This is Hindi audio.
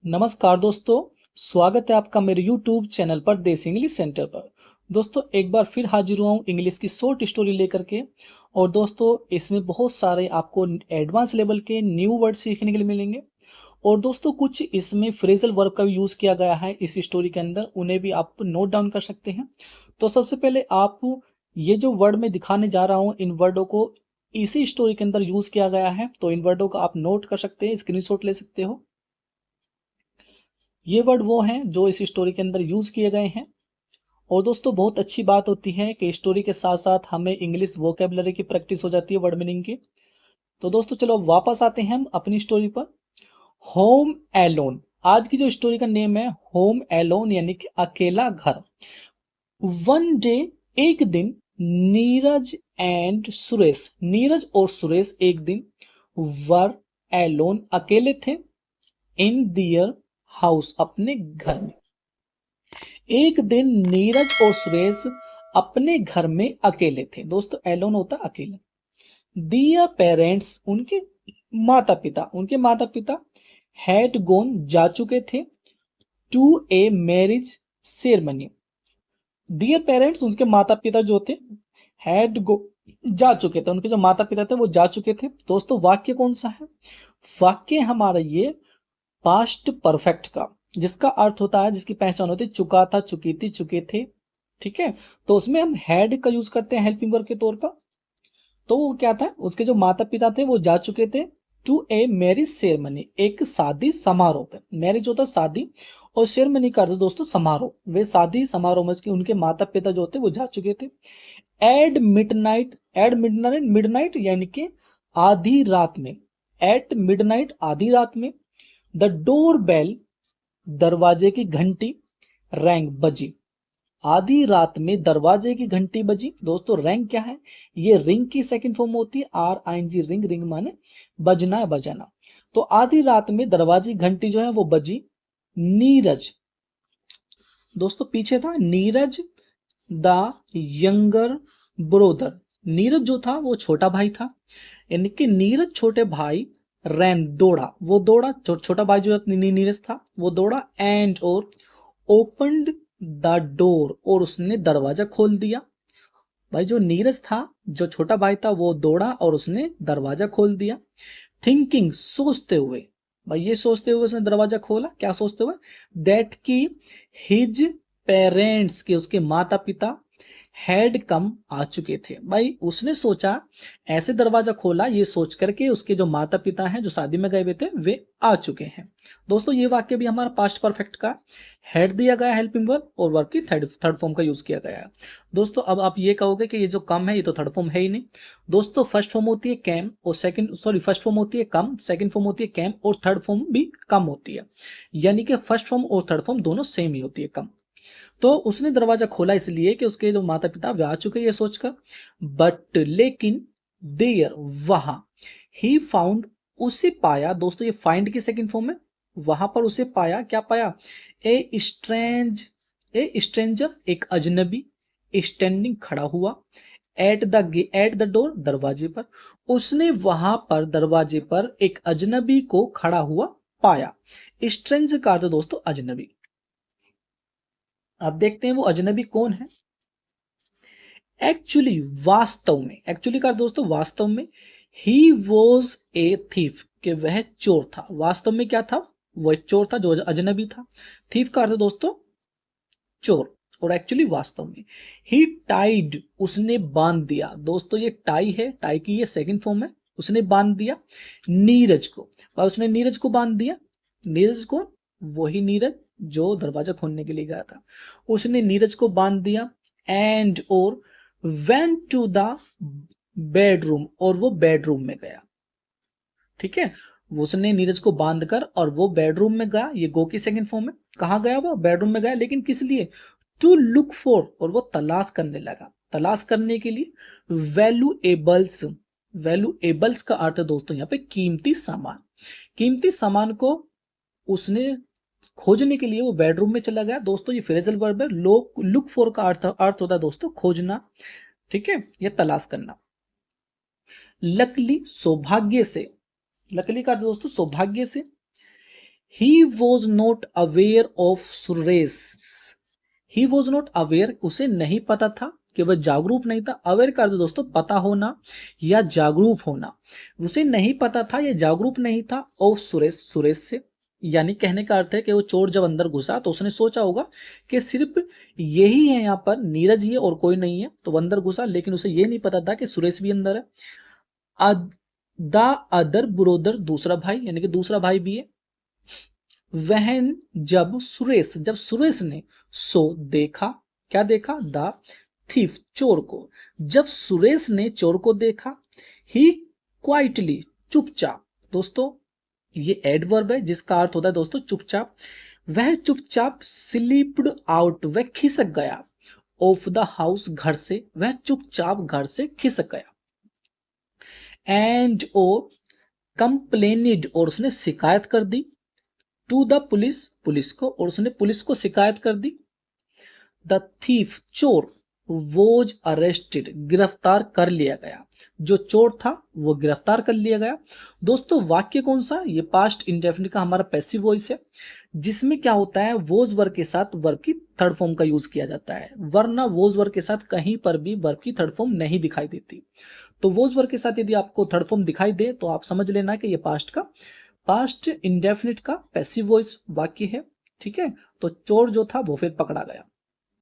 नमस्कार दोस्तों। स्वागत है आपका मेरे YouTube चैनल पर देसी इंग्लिश सेंटर पर। दोस्तों एक बार फिर हाजिर हुआ हूँ इंग्लिश की शॉर्ट स्टोरी लेकर के। और दोस्तों इसमें बहुत सारे आपको एडवांस लेवल के न्यू वर्ड सीखने के लिए मिलेंगे। और दोस्तों कुछ इसमें फ्रेजल वर्ब का भी यूज़ किया गया है इस स्टोरी के अंदर, उन्हें भी आप नोट डाउन कर सकते हैं। तो सबसे पहले आप ये जो वर्ड मैं दिखाने जा रहा हूँ, इन वर्डों को इसी स्टोरी के अंदर यूज़ किया गया है, तो इन वर्डों को आप नोट कर सकते हैं, स्क्रीनशॉट ले सकते हो। ये वर्ड वो हैं जो इस स्टोरी के अंदर यूज किए गए हैं। और दोस्तों बहुत अच्छी बात होती है कि स्टोरी के साथ साथ हमें इंग्लिश वोकेबलरी की प्रैक्टिस हो जाती है वर्ड मीनिंग की। तो दोस्तों चलो वापस आते हैं हम अपनी स्टोरी पर। होम एलोन, आज की जो स्टोरी का नेम है होम एलोन यानी कि अकेला घर। वन डे, एक दिन, नीरज और सुरेश एक दिन वर एलोन, अकेले थे, इन दियर हाउस, अपने घर में। एक दिन नीरज और सुरेश अपने घर में अकेले थे। दोस्तों एलोन होता अकेले। दियर पेरेंट्स, उनके माता पिता हैड गोन, जा चुके थे, to a marriage ceremony. Dear parents, उसके माता पिता जो थे हैड गो, जा चुके थे, उनके जो माता पिता थे वो जा चुके थे। दोस्तों वाक्य कौन सा है? वाक्य हमारा ये पास्ट परफेक्ट का, जिसका अर्थ होता है, जिसकी पहचान होती है चुका था, चुकी थी, चुके थे। ठीक है, तो उसमें हम हैड का यूज करते हैं हेल्पिंग वर्ब के तौर पर। तो वो क्या था, उसके जो माता पिता थे वो जा चुके थे टू ए मैरिज सेरेमनी, एक शादी समारोह पे। मैरिज होता शादी और सेरेमनी का अर्थ दोस्तों समारोह। वे शादी समारोह में उनके माता पिता जो थे वो जा चुके थे। एड मिडनाइट यानी कि आधी रात में। एट मिडनाइट, आधी रात में। द डोर बेल, दरवाजे की घंटी, रैंग, बजी। आधी रात में दरवाजे की घंटी बजी। दोस्तों रैंग क्या है? ये रिंग की सेकंड फॉर्म होती है, RING, रिंग। रिंग माने बजना है, बजाना। तो आधी रात में दरवाजे की घंटी जो है वो बजी। नीरज, दोस्तों पीछे था Neeraj the younger brother. Neeraj जो था वो छोटा भाई था, यानी कि नीरज छोटे भाई, रैन, दौड़ा, वो दौड़ा, छोटा भाई जो नीरज था वो दौड़ा, एंड और, ओपनड द डोर, और उसने दरवाजा खोल दिया। भाई जो नीरज था, जो छोटा भाई था, वो दौड़ा और उसने दरवाजा खोल दिया। थिंकिंग, सोचते हुए। भाई ये सोचते हुए उसने दरवाजा खोला, क्या सोचते हुए? दैट की हिज पेरेंट्स, के उसके माता पिता, हैड कम, आ चुके थे। भाई उसने सोचा, ऐसे दरवाजा खोला ये सोच करके उसके जो माता पिता हैं जो शादी में गए हुए थे वे आ चुके हैं। दोस्तों ये वाक्य भी हमारा पास्ट परफेक्ट का हेड दिया गया हेल्पिंग वर्ब और वर्ब की थर्ड फॉर्म का यूज किया गया है। दोस्तों अब आप ये कहोगे कि ये जो कम है ये तो थर्ड फॉर्म है ही नहीं। दोस्तों फर्स्ट फॉर्म होती है कैम और फर्स्ट फॉर्म होती है कम, सेकंड फॉर्म होती है कैम और थर्ड फॉर्म भी कम होती है। यानी कि फर्स्ट फॉर्म और थर्ड फॉर्म दोनों सेम ही होती है, कम। तो उसने दरवाजा खोला इसलिए कि उसके जो माता पिता वे आ चुके ये सोचकर। बट लेकिन, देयर, वहां, ही फाउंड, उसे पाया। दोस्तों ये फाइंड की सेकंड फॉर्म है। वहां पर उसे पाया, क्या पाया? ए स्ट्रेंजर, एक अजनबी, स्टैंडिंग, खड़ा हुआ, एट द डोर, दरवाजे पर। उसने वहां पर दरवाजे पर एक अजनबी को खड़ा हुआ पाया। स्ट्रेंजर का अर्थ दोस्तों अजनबी। अब देखते हैं वो अजनबी कौन है। एक्चुअली, वास्तव में, एक्चुअली का दोस्तों वास्तव में, ही वॉज ए थीफ, कि वह चोर था। वास्तव में क्या था? वो एक चोर था जो अजनबी था। थीफ का अर्थ दोस्तों चोर, और एक्चुअली वास्तव में। ही टाइड, उसने बांध दिया। दोस्तों ये टाई है, टाई की ये सेकंड फॉर्म है। उसने बांध दिया नीरज को, और उसने नीरज को बांध दिया। नीरज को, वही नीरज जो दरवाजा खोलने के लिए गया था, उसने नीरज को बांध दिया। एंड और, वेंट टू द बेडरूम, और वो बेडरूम में गया। ठीक है, उसने नीरज को बांध कर और वो बेडरूम में गया। ये गो की सेकंड फॉर्म है। कहाँ गया? वो बेडरूम में गया, लेकिन किस लिए? टू लुक फॉर, और वो तलाश करने लगा। तलाश करने के लिए। वैल्यूएबल्स, वैल्यूएबल्स का अर्थ है दोस्तों यहाँ पे कीमती सामान। कीमती सामान को उसने खोजने के लिए वो बेडरूम में चला गया। दोस्तों ये फ्रेजल वर्ब है। लुक फॉर का अर्थ होता है दोस्तों खोजना। ठीक है, ये तलाश करना। लकली, सौभाग्य से। लकली का अर्थ दोस्तों सौभाग्य से। He was not aware of Suresh. He was not aware, उसे नहीं पता था कि वह जागरूक नहीं था। अवेयर कर दो दोस्तों पता होना या जागरूक होना। उसे नहीं पता था या जागरूक नहीं था ऑफ सुरेश, सुरेश से। यानी कहने का अर्थ है कि वो चोर जब अंदर घुसा तो उसने सोचा होगा कि सिर्फ यही है यहाँ पर, नीरज ही है और कोई नहीं है, तो वो अंदर घुसा, लेकिन उसे ये नहीं पता था कि सुरेश भी अंदर है। द अदर ब्रोदर, दूसरा भाई, यानी कि दूसरा भाई भी है। वहन, जब सुरेश ने सो देखा, क्या देखा, द थीफ, चोर को। जब सुरेश ने चोर को देखा, ही क्वाइटली, चुपचाप। दोस्तों ये एडवर्ब है जिसका अर्थ होता है दोस्तों चुपचाप। वह चुपचाप स्लिप्ड आउट, वह खिसक गया, ऑफ द हाउस, घर से, वह चुपचाप घर से खिसक गया। एंड ओ कंप्लेनिड, और उसने शिकायत कर दी, टू द पुलिस, पुलिस को, और उसने पुलिस को शिकायत कर दी। द थीफ, चोर, वॉज अरेस्टेड, गिरफ्तार कर लिया गया। जो चोर था वो गिरफ्तार कर लिया गया। दोस्तों वाक्य कौन सा, ये पास्ट इंडेफिनिट का हमारा पैसिव वॉइस है, जिसमें क्या होता है वॉज वर्ब के साथ वर्ब की थर्ड फॉर्म का यूज किया जाता है, वरना वॉज वर्ब के साथ कहीं पर भी वर्ब की थर्ड फॉर्म नहीं दिखाई देती। तो वॉज वर्ब के साथ यदि आपको थर्ड फॉर्म दिखाई दे तो आप समझ लेना कि ये पास्ट इंडेफिनिट का पैसिव वॉइस वाक्य है। ठीक है, तो चोर जो था वो फिर पकड़ा गया।